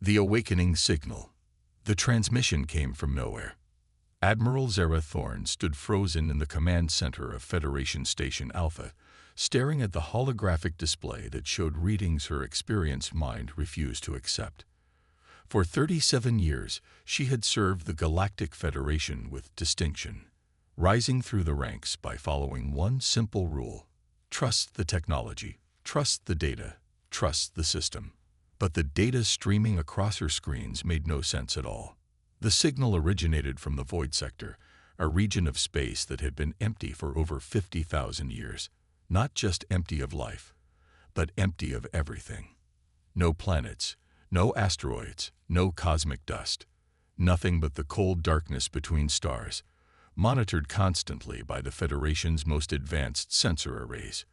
The awakening signal. The transmission came from nowhere. Admiral Zara Thorne stood frozen in the command center of Federation Station Alpha, staring at the holographic display that showed readings her experienced mind refused to accept. For 37 years, she had served the Galactic Federation with distinction, rising through the ranks by following one simple rule: trust the technology, trust the data, trust the system. But the data streaming across her screens made no sense at all. The signal originated from the void sector, a region of space that had been empty for over 50,000 years. Not just empty of life, but empty of everything. No planets, no asteroids, no cosmic dust. Nothing but the cold darkness between stars, monitored constantly by the Federation's most advanced sensor arrays.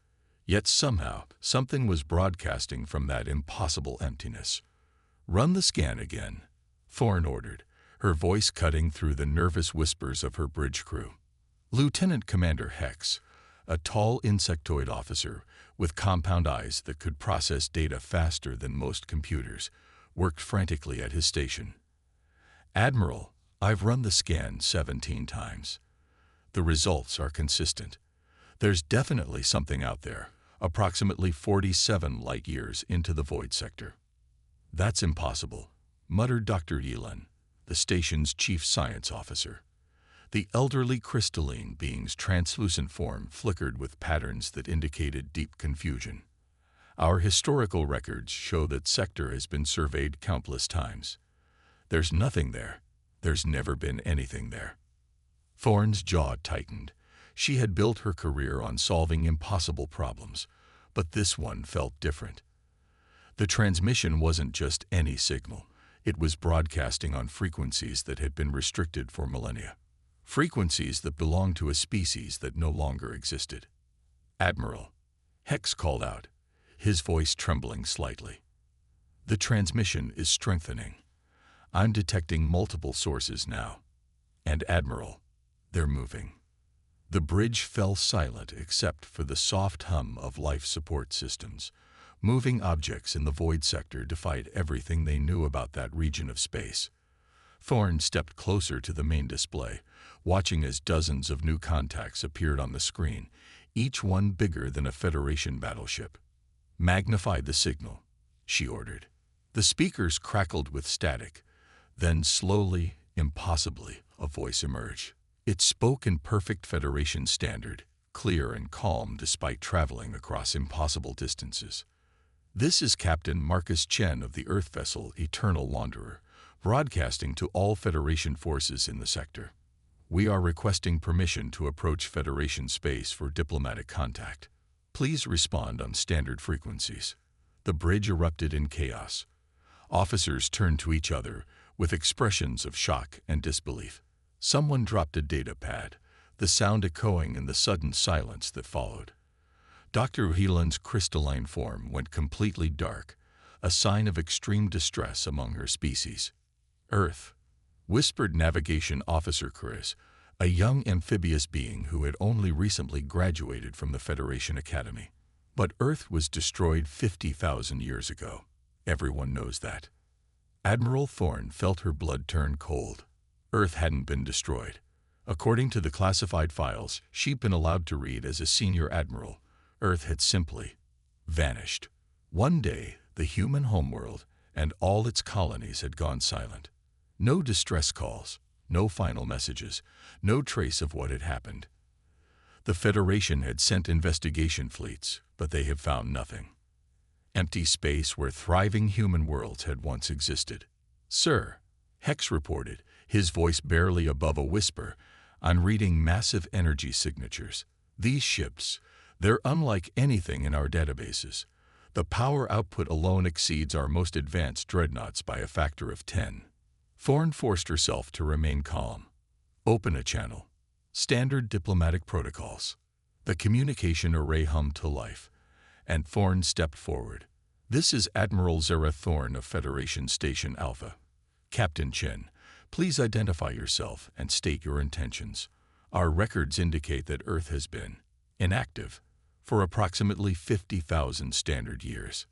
Yet somehow, something was broadcasting from that impossible emptiness. "Run the scan again," Thorne ordered, her voice cutting through the nervous whispers of her bridge crew. Lieutenant Commander Hex, a tall insectoid officer with compound eyes that could process data faster than most computers, worked frantically at his station. "Admiral, I've run the scan 17 times. The results are consistent. There's definitely something out there, approximately 47 light-years into the void sector." "That's impossible," muttered Dr. Yelan, the station's chief science officer. The elderly crystalline being's translucent form flickered with patterns that indicated deep confusion. "Our historical records show that sector has been surveyed countless times. There's nothing there. There's never been anything there." Thorne's jaw tightened. She had built her career on solving impossible problems, but this one felt different. The transmission wasn't just any signal. It was broadcasting on frequencies that had been restricted for millennia. Frequencies that belonged to a species that no longer existed. "Admiral," Hex called out, his voice trembling slightly. "The transmission is strengthening. I'm detecting multiple sources now. And Admiral, they're moving." The bridge fell silent except for the soft hum of life support systems. Moving objects in the void sector defied everything they knew about that region of space. Thorne stepped closer to the main display, watching as dozens of new contacts appeared on the screen, each one bigger than a Federation battleship. "Magnify the signal," she ordered. The speakers crackled with static. Then slowly, impossibly, a voice emerged. It spoke in perfect Federation standard, clear and calm despite traveling across impossible distances. "This is Captain Marcus Chen of the Earth vessel Eternal Wanderer, broadcasting to all Federation forces in the sector. We are requesting permission to approach Federation space for diplomatic contact. Please respond on standard frequencies." The bridge erupted in chaos. Officers turned to each other with expressions of shock and disbelief. Someone dropped a data pad, the sound echoing in the sudden silence that followed. Dr. Helan's crystalline form went completely dark, a sign of extreme distress among her species. "Earth," whispered Navigation Officer Chris, a young amphibious being who had only recently graduated from the Federation Academy. "But Earth was destroyed 50,000 years ago. Everyone knows that." Admiral Thorne felt her blood turn cold. Earth hadn't been destroyed. According to the classified files she'd been allowed to read as a senior admiral, Earth had simply vanished. One day, the human homeworld and all its colonies had gone silent. No distress calls, no final messages, no trace of what had happened. The Federation had sent investigation fleets, but they had found nothing. Empty space where thriving human worlds had once existed. "Sir," Hex reported, his voice barely above a whisper, "I'm reading massive energy signatures. These ships, they're unlike anything in our databases. The power output alone exceeds our most advanced dreadnoughts by a factor of 10. Thorne forced herself to remain calm. "Open a channel. Standard diplomatic protocols." The communication array hummed to life, and Thorne stepped forward. "This is Admiral Zara Thorne of Federation Station Alpha. Captain Chen, please identify yourself and state your intentions. Our records indicate that Earth has been inactive for approximately 50,000 standard years."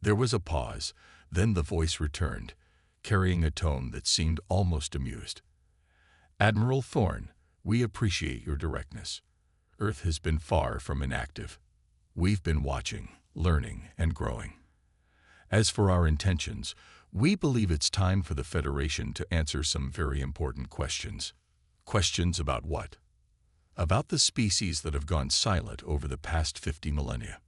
There was a pause, Then the voice returned, carrying a tone that seemed almost amused. Admiral Thorne, we appreciate your directness. Earth has been far from inactive. We've been watching, learning, and growing. As for our intentions, we believe it's time for the Federation to answer some very important questions. Questions about what? About the species that have gone silent over the past 50 millennia.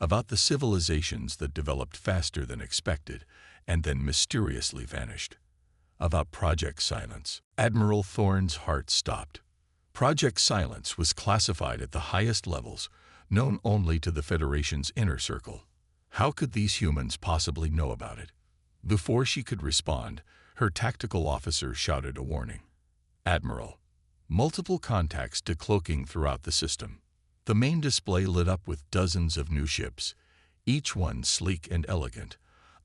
About the civilizations that developed faster than expected and then mysteriously vanished. About Project Silence. Admiral Thorne's heart stopped. Project Silence was classified at the highest levels, known only to the Federation's inner circle. How could these humans possibly know about it? Before she could respond, her tactical officer shouted a warning. Admiral. Multiple contacts decloaking throughout the system. The main display lit up with dozens of new ships, each one sleek and elegant,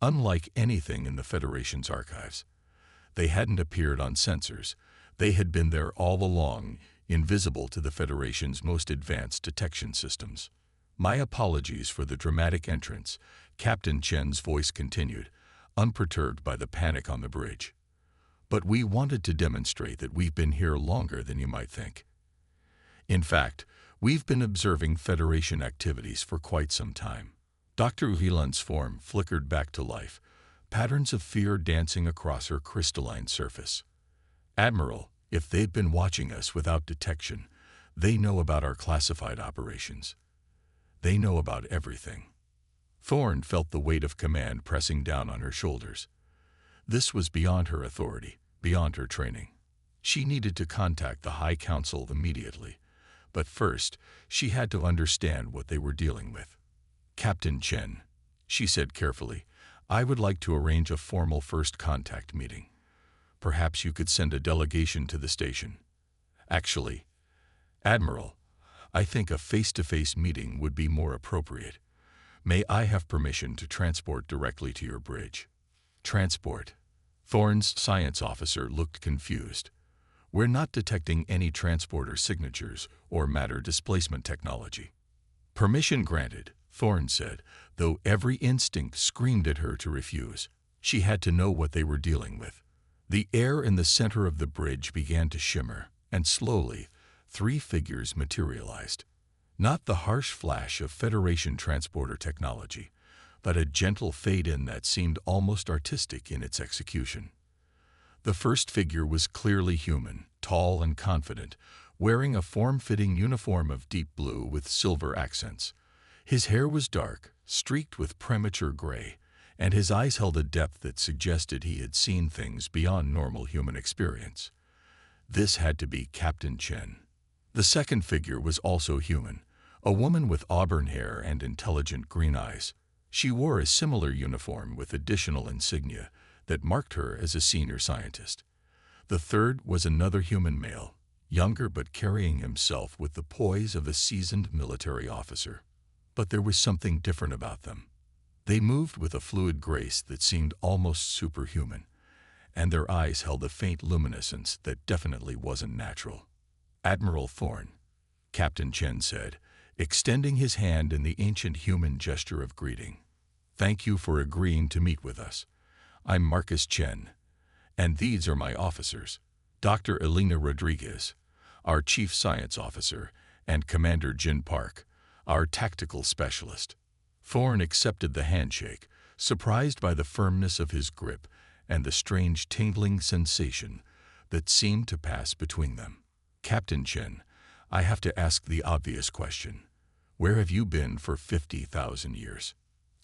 unlike anything in the Federation's archives. They hadn't appeared on sensors. They had been there all along, invisible to the Federation's most advanced detection systems. My apologies for the dramatic entrance, Captain Chen's voice continued, unperturbed by the panic on the bridge. But we wanted to demonstrate that we've been here longer than you might think. In fact, we've been observing Federation activities for quite some time. Dr. Uhilan's form flickered back to life, patterns of fear dancing across her crystalline surface. Admiral, if they've been watching us without detection, they know about our classified operations. They know about everything. Thorne felt the weight of command pressing down on her shoulders. This was beyond her authority, beyond her training. She needed to contact the High Council immediately, but first she had to understand what they were dealing with. Captain Chen, she said carefully, I would like to arrange a formal first contact meeting. Perhaps you could send a delegation to the station. Actually, Admiral, I think a face-to-face meeting would be more appropriate. May I have permission to transport directly to your bridge? Transport. Thorne's science officer looked confused. We're not detecting any transporter signatures or matter displacement technology. Permission granted, Thorne said, though every instinct screamed at her to refuse. She had to know what they were dealing with. The air in the center of the bridge began to shimmer, and slowly, 3 figures materialized. Not the harsh flash of Federation transporter technology, but a gentle fade-in that seemed almost artistic in its execution. The first figure was clearly human, tall and confident, wearing a form-fitting uniform of deep blue with silver accents. His hair was dark, streaked with premature gray, and his eyes held a depth that suggested he had seen things beyond normal human experience. This had to be Captain Chen. The second figure was also human, a woman with auburn hair and intelligent green eyes. She wore a similar uniform with additional insignia that marked her as a senior scientist. The third was another human male, younger but carrying himself with the poise of a seasoned military officer. But there was something different about them. They moved with a fluid grace that seemed almost superhuman, and their eyes held a faint luminescence that definitely wasn't natural. Admiral Thorne, Captain Chen said, extending his hand in the ancient human gesture of greeting. Thank you for agreeing to meet with us. I'm Marcus Chen, and these are my officers, Dr. Elena Rodriguez, our Chief Science Officer, and Commander Jin Park, our tactical specialist. Thorne accepted the handshake, surprised by the firmness of his grip and the strange tingling sensation that seemed to pass between them. Captain Chen, I have to ask the obvious question. Where have you been for 50,000 years?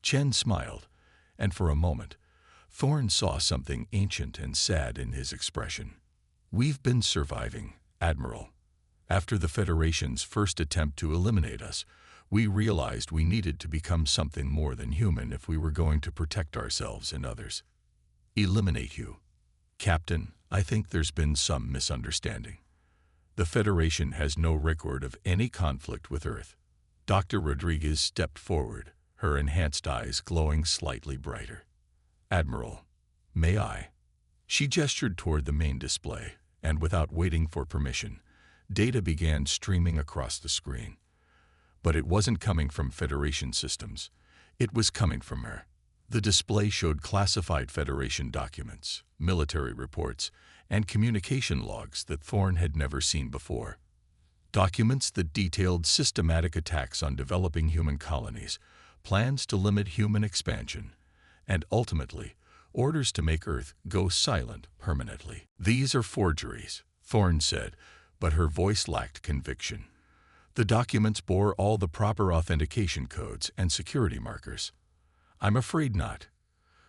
Chen smiled, and for a moment, Thorne saw something ancient and sad in his expression. We've been surviving, Admiral. After the Federation's first attempt to eliminate us, we realized we needed to become something more than human if we were going to protect ourselves and others. Eliminate you. Captain, I think there's been some misunderstanding. The Federation has no record of any conflict with Earth. Dr. Rodriguez stepped forward, her enhanced eyes glowing slightly brighter. Admiral, may I? She gestured toward the main display, and without waiting for permission, data began streaming across the screen. But it wasn't coming from Federation systems. It was coming from her. The display showed classified Federation documents, military reports, and communication logs that Thorne had never seen before. Documents that detailed systematic attacks on developing human colonies, plans to limit human expansion, and ultimately, orders to make Earth go silent permanently. "These are forgeries," Thorne said, but her voice lacked conviction. The documents bore all the proper authentication codes and security markers. "I'm afraid not,"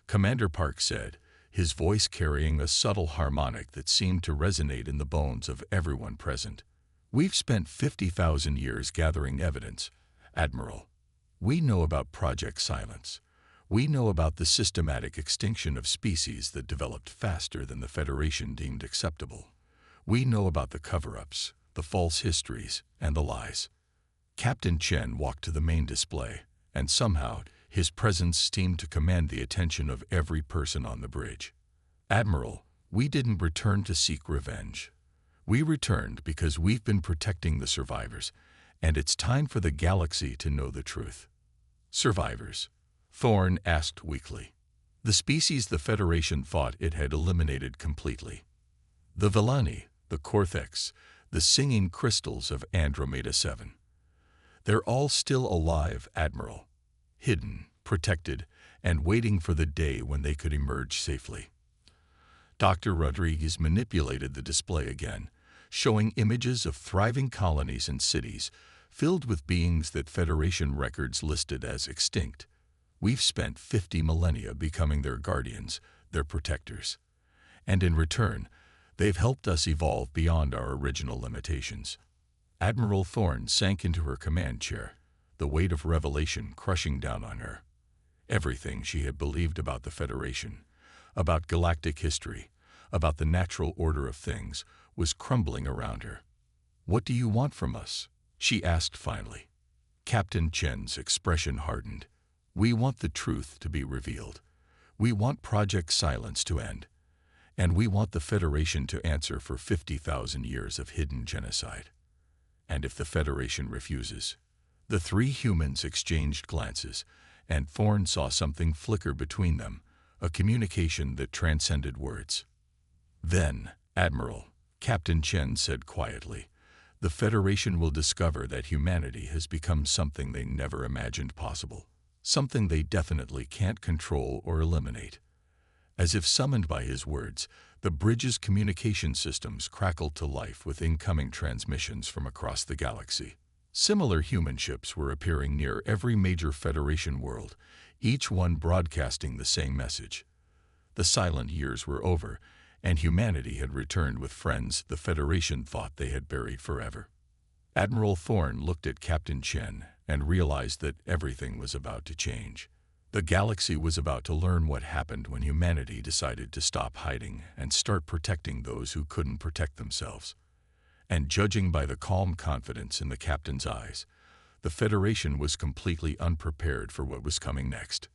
Commander Park said, his voice carrying a subtle harmonic that seemed to resonate in the bones of everyone present. "We've spent 50,000 years gathering evidence, Admiral. We know about Project Silence. We know about the systematic extinction of species that developed faster than the Federation deemed acceptable. We know about the cover-ups, the false histories, and the lies." Captain Chen walked to the main display, and somehow his presence seemed to command the attention of every person on the bridge. "Admiral, we didn't return to seek revenge. We returned because we've been protecting the survivors, and it's time for the galaxy to know the truth." "Survivors?" Thorne asked weakly. "The species the Federation thought it had eliminated completely. The Villani, the Cortex, the singing crystals of Andromeda 7. They're all still alive, Admiral. Hidden, protected, and waiting for the day when they could emerge safely." Dr. Rodriguez manipulated the display again, showing images of thriving colonies and cities filled with beings that Federation records listed as extinct. "We've spent 50 millennia becoming their guardians, their protectors. And in return, they've helped us evolve beyond our original limitations." Admiral Thorne sank into her command chair, the weight of revelation crushing down on her. Everything she had believed about the Federation, about galactic history, about the natural order of things, was crumbling around her. "What do you want from us?" she asked finally. Captain Chen's expression hardened. "We want the truth to be revealed. We want Project Silence to end. And we want the Federation to answer for 50,000 years of hidden genocide." "And if the Federation refuses?" The three humans exchanged glances, and Thorne saw something flicker between them, a communication that transcended words. "Then, Admiral," Captain Chen said quietly, "the Federation will discover that humanity has become something they never imagined possible, something they definitely can't control or eliminate." As if summoned by his words, the bridge's communication systems crackled to life with incoming transmissions from across the galaxy. Similar human ships were appearing near every major Federation world, each one broadcasting the same message. The silent years were over, and humanity had returned with friends the Federation thought they had buried forever. Admiral Thorne looked at Captain Chen and realized that everything was about to change. The galaxy was about to learn what happened when humanity decided to stop hiding and start protecting those who couldn't protect themselves. And judging by the calm confidence in the captain's eyes, the Federation was completely unprepared for what was coming next.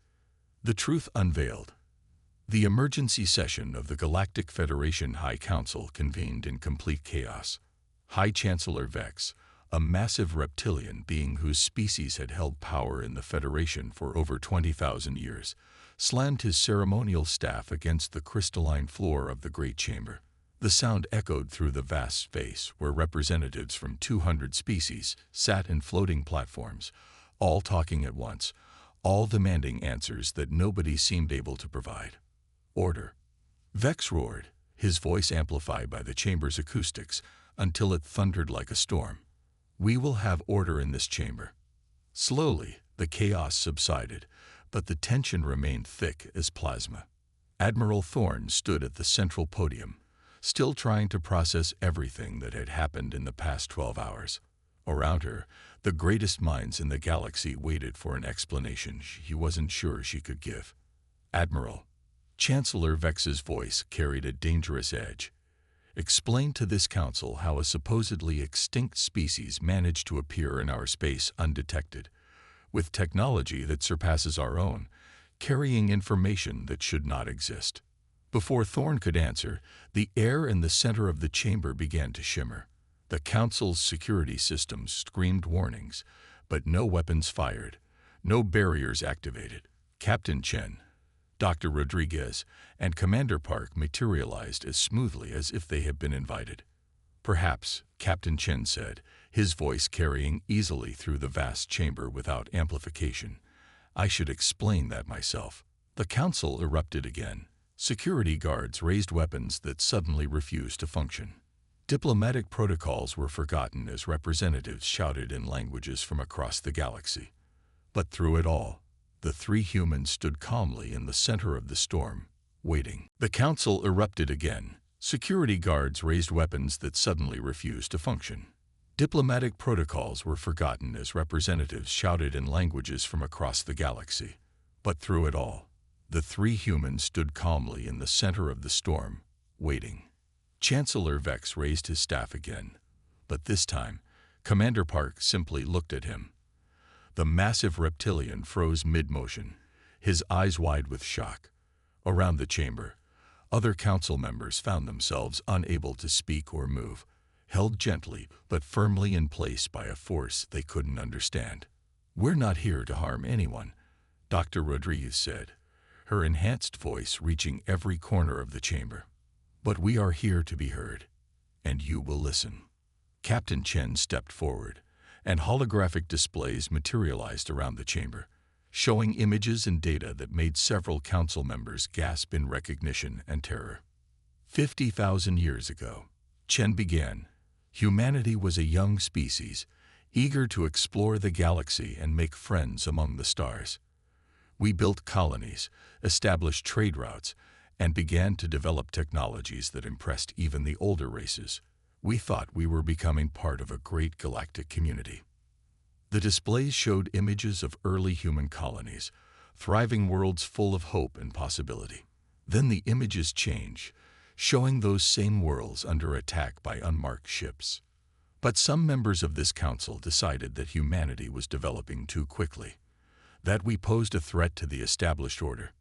The truth unveiled. The emergency session of the Galactic Federation High Council convened in complete chaos. High Chancellor Vex, a massive reptilian being whose species had held power in the Federation for over 20,000 years, slammed his ceremonial staff against the crystalline floor of the Great Chamber. The sound echoed through the vast space where representatives from 200 species sat in floating platforms, all talking at once, all demanding answers that nobody seemed able to provide. "Order!" Vex roared, his voice amplified by the chamber's acoustics until it thundered like a storm. "We will have order in this chamber." Slowly, the chaos subsided, but the tension remained thick as plasma. Admiral Thorne stood at the central podium, still trying to process everything that had happened in the past 12 hours. Around her, the greatest minds in the galaxy waited for an explanation she wasn't sure she could give. "Admiral," Chancellor Vex's voice carried a dangerous edge. "Explain to this council how a supposedly extinct species managed to appear in our space undetected, with technology that surpasses our own, carrying information that should not exist." Before Thorne could answer, the air in the center of the chamber began to shimmer. The council's security systems screamed warnings, but no weapons fired, no barriers activated. Captain Chen, Dr. Rodriguez and Commander Park materialized as smoothly as if they had been invited. "Perhaps," Captain Chen said, his voice carrying easily through the vast chamber without amplification, "I should explain that myself." The council erupted again. Security guards raised weapons that suddenly refused to function. Diplomatic protocols were forgotten as representatives shouted in languages from across the galaxy. But through it all, the three humans stood calmly in the center of the storm, waiting. The council erupted again. Security guards raised weapons that suddenly refused to function. Diplomatic protocols were forgotten as representatives shouted in languages from across the galaxy. But through it all, the three humans stood calmly in the center of the storm, waiting. Chancellor Vex raised his staff again, but this time, Commander Park simply looked at him. The massive reptilian froze mid-motion, his eyes wide with shock. Around the chamber, other council members found themselves unable to speak or move, held gently but firmly in place by a force they couldn't understand. "We're not here to harm anyone," Dr. Rodriguez said, her enhanced voice reaching every corner of the chamber. "But we are here to be heard, and you will listen." Captain Chen stepped forward, and holographic displays materialized around the chamber, showing images and data that made several council members gasp in recognition and terror. 50,000 years ago, Chen began, humanity was a young species, eager to explore the galaxy and make friends among the stars. We built colonies, established trade routes, and began to develop technologies that impressed even the older races. We thought we were becoming part of a great galactic community. The displays showed images of early human colonies, thriving worlds full of hope and possibility. Then the images changed, showing those same worlds under attack by unmarked ships. But some members of this council decided that humanity was developing too quickly, that we posed a threat to the established order,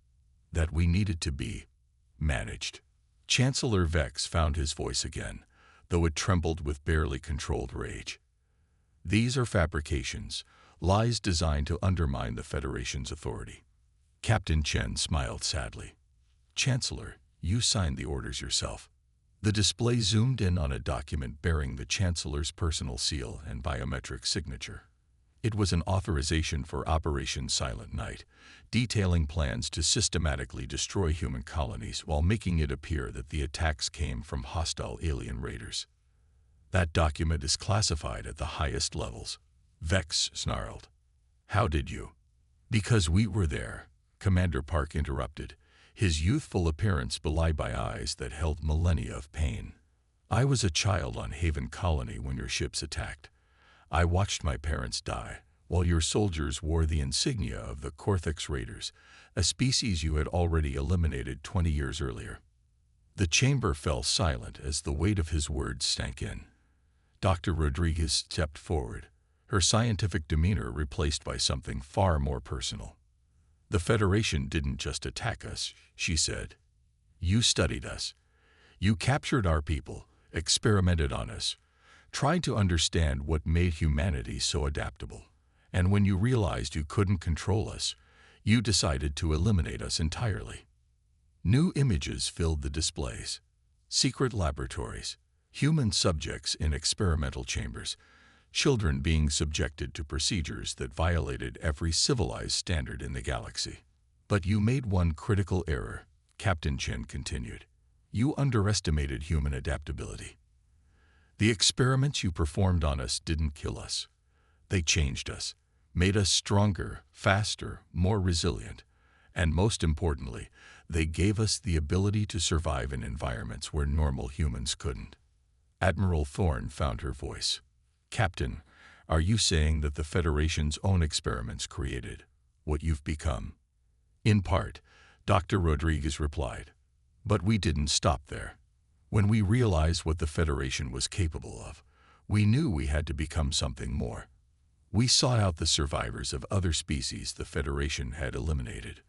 that we needed to be managed. Chancellor Vex found his voice again, though it trembled with barely controlled rage. "These are fabrications, lies designed to undermine the Federation's authority." Captain Chen smiled sadly. "Chancellor, you signed the orders yourself." The display zoomed in on a document bearing the Chancellor's personal seal and biometric signature. It was an authorization for Operation Silent Night, detailing plans to systematically destroy human colonies while making it appear that the attacks came from hostile alien raiders. "That document is classified at the highest levels," Vex snarled. "How did you?" "Because we were there," Commander Park interrupted, his youthful appearance belied by eyes that held millennia of pain. "I was a child on Haven Colony when your ships attacked. I watched my parents die, while your soldiers wore the insignia of the Cortex Raiders, a species you had already eliminated 20 years earlier." The chamber fell silent as the weight of his words sank in. Dr. Rodriguez stepped forward, her scientific demeanor replaced by something far more personal. "The Federation didn't just attack us," she said. "You studied us. You captured our people, experimented on us, tried to understand what made humanity so adaptable. And when you realized you couldn't control us, you decided to eliminate us entirely." New images filled the displays. Secret laboratories, human subjects in experimental chambers, children being subjected to procedures that violated every civilized standard in the galaxy. "But you made one critical error," Captain Chen continued. "You underestimated human adaptability. The experiments you performed on us didn't kill us. They changed us, made us stronger, faster, more resilient, and most importantly, they gave us the ability to survive in environments where normal humans couldn't." Admiral Thorne found her voice. "Captain, are you saying that the Federation's own experiments created what you've become?" "In part," Dr. Rodriguez replied. "But we didn't stop there. When we realized what the Federation was capable of, we knew we had to become something more. We sought out the survivors of other species the Federation had eliminated.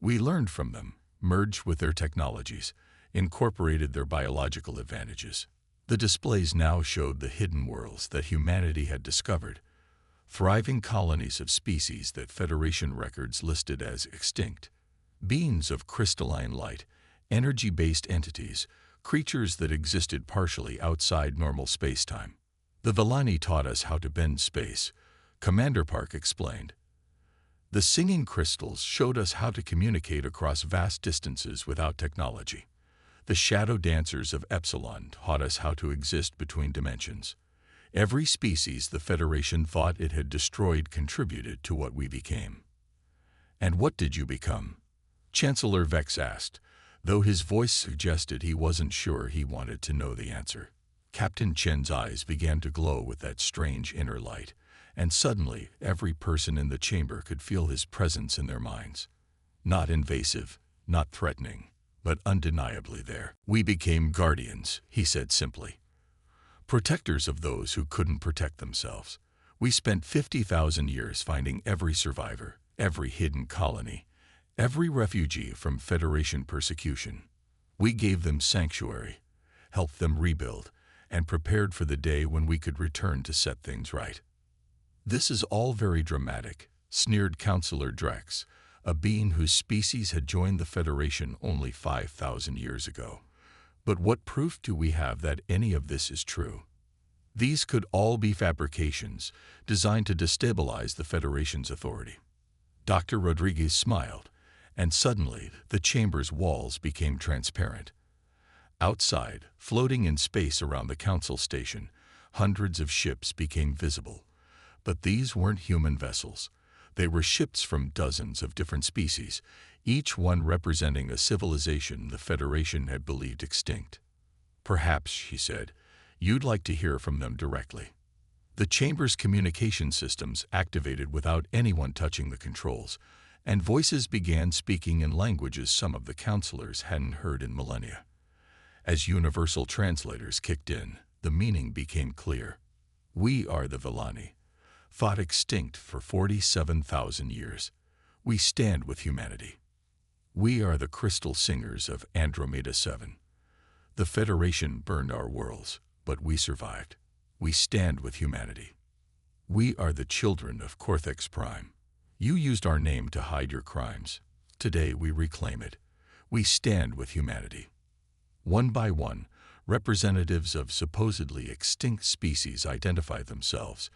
We learned from them, merged with their technologies, incorporated their biological advantages." The displays now showed the hidden worlds that humanity had discovered, thriving colonies of species that Federation records listed as extinct. beings of crystalline light, energy-based entities, creatures that existed partially outside normal space-time. The Villani taught us how to bend space, Commander Park explained. The singing crystals showed us how to communicate across vast distances without technology. The shadow dancers of Epsilon taught us how to exist between dimensions. Every species the Federation thought it had destroyed contributed to what we became. And what did you become? Chancellor Vex asked, though his voice suggested he wasn't sure he wanted to know the answer. Captain Chen's eyes began to glow with that strange inner light, and suddenly every person in the chamber could feel his presence in their minds. Not invasive, not threatening, but undeniably there. We became guardians, he said simply. Protectors of those who couldn't protect themselves. We spent 50,000 years finding every survivor, every hidden colony, every refugee from Federation persecution. We gave them sanctuary, helped them rebuild, and prepared for the day when we could return to set things right. This is all very dramatic, sneered Counselor Drex, a being whose species had joined the Federation only 5,000 years ago. But what proof do we have that any of this is true? These could all be fabrications designed to destabilize the Federation's authority. Dr. Rodriguez smiled, and suddenly the chamber's walls became transparent. Outside, floating in space around the council station, hundreds of ships became visible. But these weren't human vessels. They were ships from dozens of different species, each one representing a civilization the Federation had believed extinct. Perhaps, she said, you'd like to hear from them directly. The chamber's communication systems activated without anyone touching the controls, and voices began speaking in languages some of the counselors hadn't heard in millennia. As universal translators kicked in, the meaning became clear. We are the Villani, fought extinct for 47,000 years. We stand with humanity. We are the crystal singers of Andromeda 7. The Federation burned our worlds, but we survived. We stand with humanity. We are the children of Cortex Prime. You used our name to hide your crimes. Today we reclaim it. We stand with humanity. One by one, representatives of supposedly extinct species identified themselves,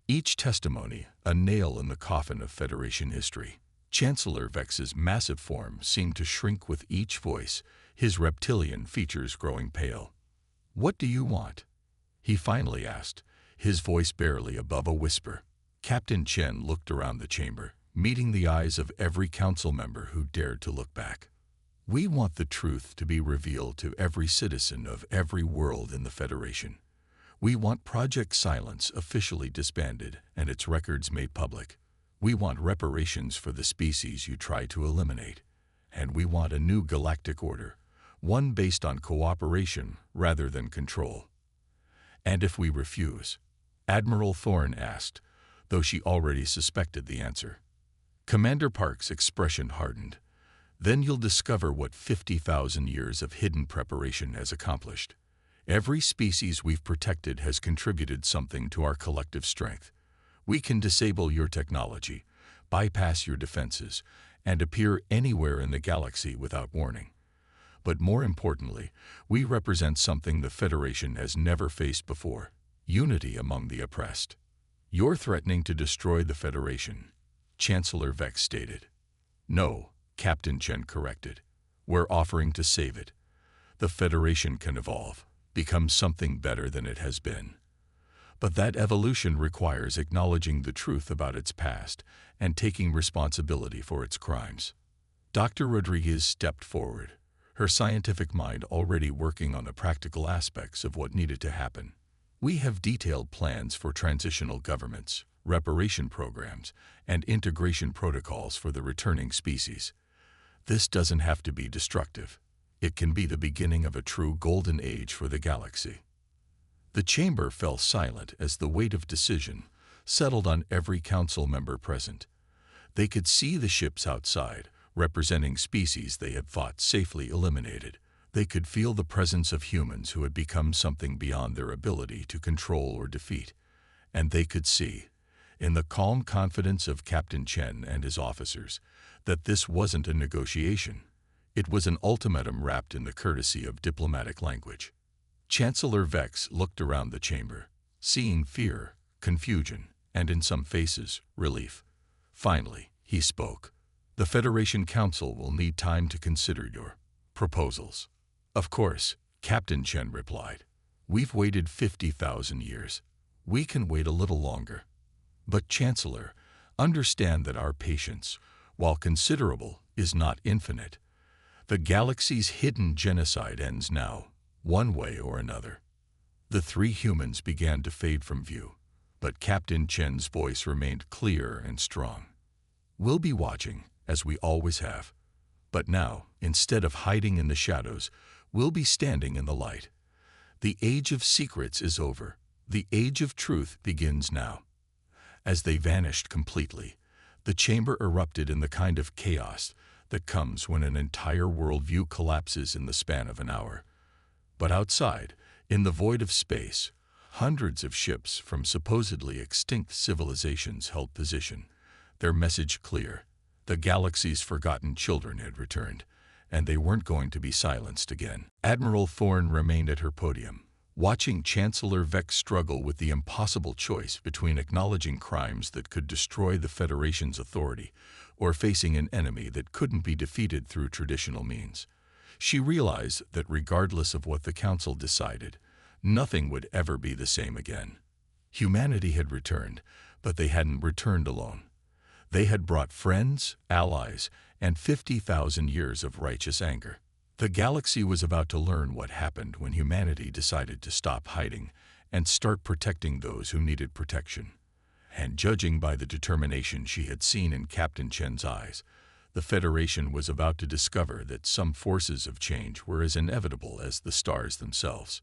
each testimony a nail in the coffin of Federation history. Chancellor Vex's massive form seemed to shrink with each voice, his reptilian features growing pale. What do you want? He finally asked, his voice barely above a whisper. Captain Chen looked around the chamber, meeting the eyes of every council member who dared to look back. We want the truth to be revealed to every citizen of every world in the Federation. We want Project Silence officially disbanded and its records made public. We want reparations for the species you tried to eliminate. And we want a new galactic order, one based on cooperation rather than control. And if we refuse? Admiral Thorne asked, though she already suspected the answer. Commander Park's expression hardened. Then you'll discover what 50,000 years of hidden preparation has accomplished. Every species we've protected has contributed something to our collective strength. We can disable your technology, bypass your defenses, and appear anywhere in the galaxy without warning. But more importantly, we represent something the Federation has never faced before: unity among the oppressed. You're threatening to destroy the Federation, Chancellor Vex stated. No, Captain Chen corrected. We're offering to save it. The Federation can evolve, become something better than it has been. But that evolution requires acknowledging the truth about its past and taking responsibility for its crimes. Dr. Rodriguez stepped forward, her scientific mind already working on the practical aspects of what needed to happen. We have detailed plans for transitional governments, reparation programs, and integration protocols for the returning species. This doesn't have to be destructive. It can be the beginning of a true golden age for the galaxy. The chamber fell silent as the weight of decision settled on every council member present. They could see the ships outside, representing species they had thought safely eliminated. They could feel the presence of humans who had become something beyond their ability to control or defeat. And they could see, in the calm confidence of Captain Chen and his officers, that this wasn't a negotiation. It was an ultimatum wrapped in the courtesy of diplomatic language. Chancellor Vex looked around the chamber, seeing fear, confusion, and in some faces, relief. Finally, he spoke. "The Federation Council will need time to consider your proposals." "Of course," Captain Chen replied. "We've waited 50,000 years. We can wait a little longer. But, Chancellor, understand that our patience, while considerable, is not infinite. The galaxy's hidden genocide ends now, one way or another." The three humans began to fade from view, but Captain Chen's voice remained clear and strong. "We'll be watching, as we always have. But now, instead of hiding in the shadows, we'll be standing in the light. The age of secrets is over. The age of truth begins now." As they vanished completely, the chamber erupted in the kind of chaos that comes when an entire worldview collapses in the span of an hour. But outside, in the void of space, hundreds of ships from supposedly extinct civilizations held position, their message clear. The galaxy's forgotten children had returned, and they weren't going to be silenced again. Admiral Thorne remained at her podium, watching Chancellor Vex struggle with the impossible choice between acknowledging crimes that could destroy the Federation's authority or facing an enemy that couldn't be defeated through traditional means. She realized that regardless of what the Council decided, nothing would ever be the same again. Humanity had returned, but they hadn't returned alone. They had brought friends, allies, and 50,000 years of righteous anger. The galaxy was about to learn what happened when humanity decided to stop hiding and start protecting those who needed protection. And judging by the determination she had seen in Captain Chen's eyes, the Federation was about to discover that some forces of change were as inevitable as the stars themselves.